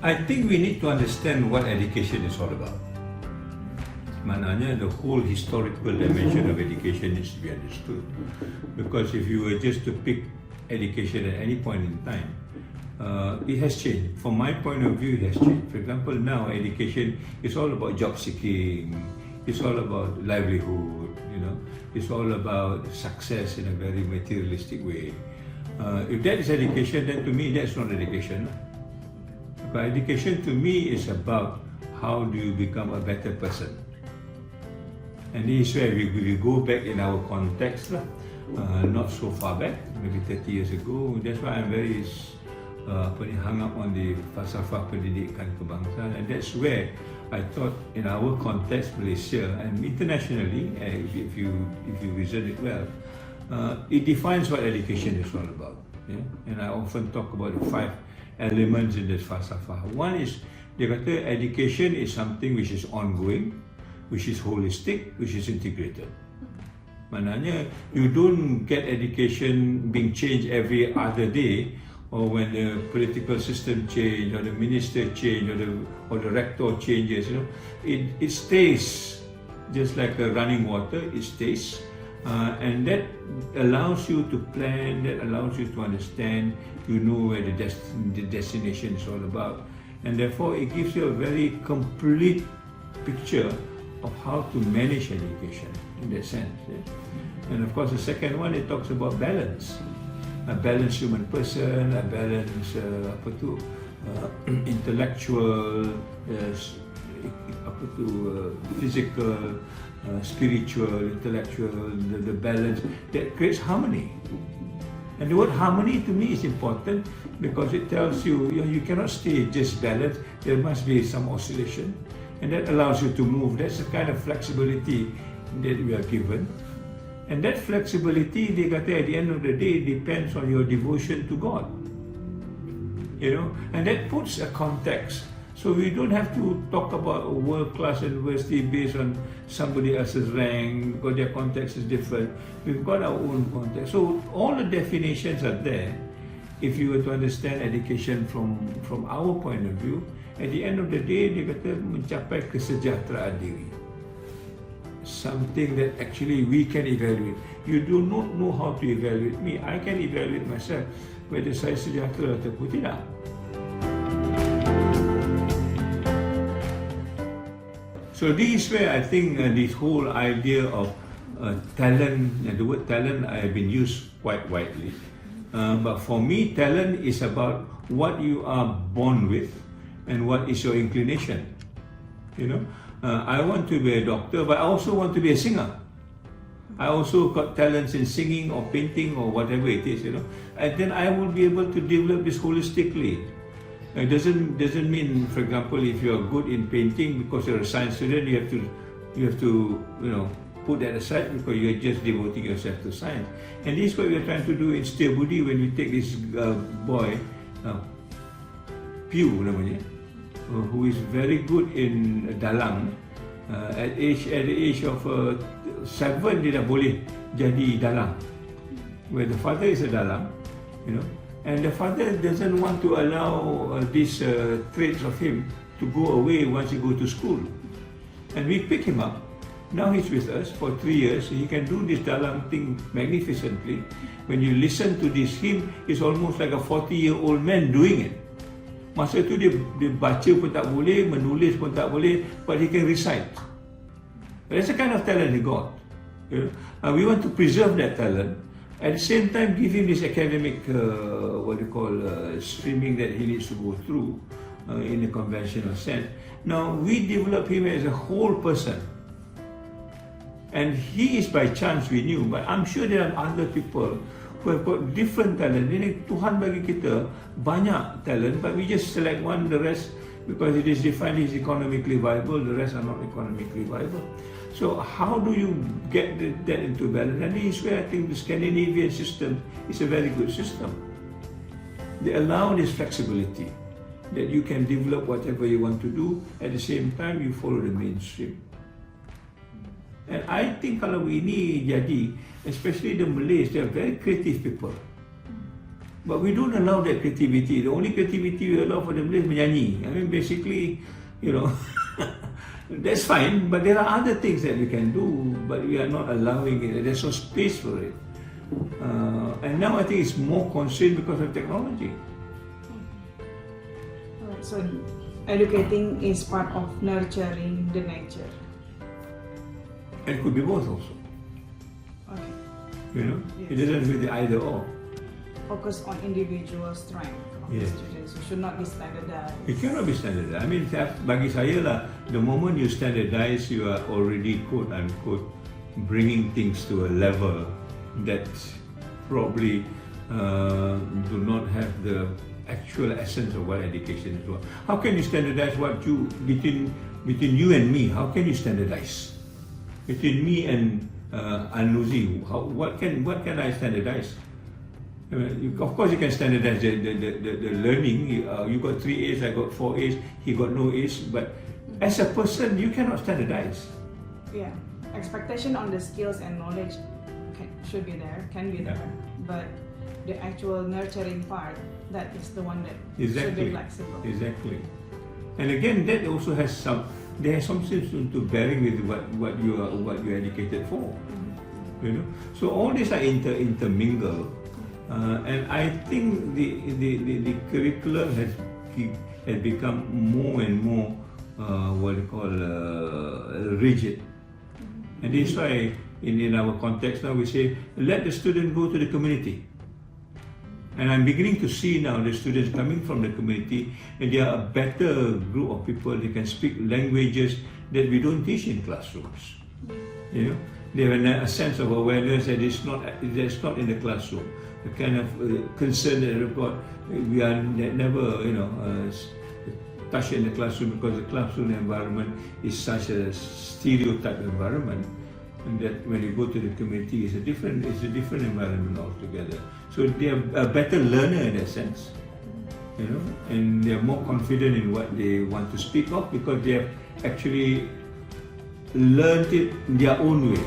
I think we need to understand what education is all about. Maknanya the whole historical dimension of education needs to be understood. Because if you were just to pick education at any point in time, it has changed. From my point of view, it has changed. For example, now education is all about job seeking, it's all about livelihood, it's all about success in a very materialistic way. If that is education, then to me that's not education. But education to me is about how do you become a better person. And this is where we go back in our context, not so far back, maybe 30 years ago. That's why I'm very hung up on the falsafah pendidikan kebangsaan, and that's where I thought in our context, Malaysia and internationally, if you reason it well, it defines what education is all about. Yeah? And I often talk about the 5 elements in this falsafah. One is, dia kata education is something which is ongoing, which is holistic, which is integrated. Maknanya, you don't get education being changed every other day, or when the political system change, or the minister change, or the rector changes. It stays just like a running water. It stays, and that allows you to plan. That allows you to understand. You know where the destination is all about, and therefore it gives you a very complete picture of how to manage education in that sense. Yeah? And of course, the second one, it talks about balance. A balanced human person, a balanced intellectual, physical, spiritual, intellectual, the balance that creates harmony. And the word harmony to me is important because it tells you, you cannot stay just balanced. There must be some oscillation, and that allows you to move. That's the kind of flexibility that we are given. And that flexibility, they kata, at the end of the day, depends on your devotion to God. And that puts a context. So we don't have to talk about a world-class university based on somebody else's rank, because their context is different. We've got our own context. So all the definitions are there. If you were to understand education from our point of view, at the end of the day, they kata mencapai kesejahteraan diri. Something that actually we can evaluate. You do not know how to evaluate me. I can evaluate myself whether saya sejahtera ataupun tidak. So this is where I think this whole idea of talent, the word talent I have been used quite widely. But for me, talent is about what you are born with and what is your inclination. I want to be a doctor, but I also want to be a singer. I also got talents in singing or painting or whatever it is, and then I will be able to develop this holistically. It doesn't mean, for example, if you are good in painting because you're a science student, you have to put that aside because you're just devoting yourself to science. And this is what we're trying to do in Setiabudi when we take this boy, Pew namanya, who is very good in dalang. At the age of 7, dia dah boleh jadi dalang. Where the father is a dalang, and the father doesn't want to allow these traits of him to go away once he go to school. And we pick him up. Now he's with us for 3 years. He can do this dalang thing magnificently. When you listen to this hymn, it's almost like a 40-year-old man doing it. Masa itu dia baca pun tak boleh, menulis pun tak boleh, but he can recite. That's the kind of talent he got. We want to preserve that talent. At the same time, give him this academic, streaming that he needs to go through in a conventional sense. Now, we develop him as a whole person. And he is by chance we knew, but I'm sure there are other people who have got different talent. Ini Tuhan bagi kita banyak talent, but we just select one, the rest, because it is defined as economically viable, the rest are not economically viable. So how do you get that into balance? And this is where I think the Scandinavian system is a very good system. They allow this flexibility, that you can develop whatever you want to do, at the same time you follow the mainstream. And I think kalau ini jadi, especially the Malays, they are very creative people. But we don't allow that creativity. The only creativity we allow for them is menyanyi. I mean, basically, you know, that's fine, but there are other things that we can do, but we are not allowing it. There's no space for it. And now I think it's more constrained because of technology. Alright, so educating is part of nurturing the nature. And it could be both also. Okay. You know, Yes. it doesn't be the either or. Focus on individual strength of the Yes. students. It should not be standardized. It cannot be standardized. I mean, bagi saya lah, the moment you standardize, you are already quote unquote bringing things to a level that probably do not have the actual essence of what education is. How can you standardize what you between you and me? How can you standardize between me and Anuzi? What can I standardize? Of course, you can standardize the learning. You got 3 A's, I got 4 A's, he got no A's. But as a person, you cannot standardize. Yeah, expectation on the skills and knowledge should be there, can be there, but the actual nurturing part, that is the one that should be flexible. Exactly. And again, that also has some sense to bearing with what you are educated for. You know, so all these are intermingled. And I think the curriculum has become more and more what you call rigid, and this is why in our context now we say let the student go to the community. And I'm beginning to see now the students coming from the community, and they are a better group of people. They can speak languages that we don't teach in classrooms. You know, they have a sense of awareness that that's not in the classroom. The kind of concern that we've got, we are never, you know, touched in the classroom because the classroom environment is such a stereotype environment, and that when you go to the community, it's a different environment altogether. So they are a better learner in that sense, you know, and they are more confident in what they want to speak of because they have actually learned it in their own way.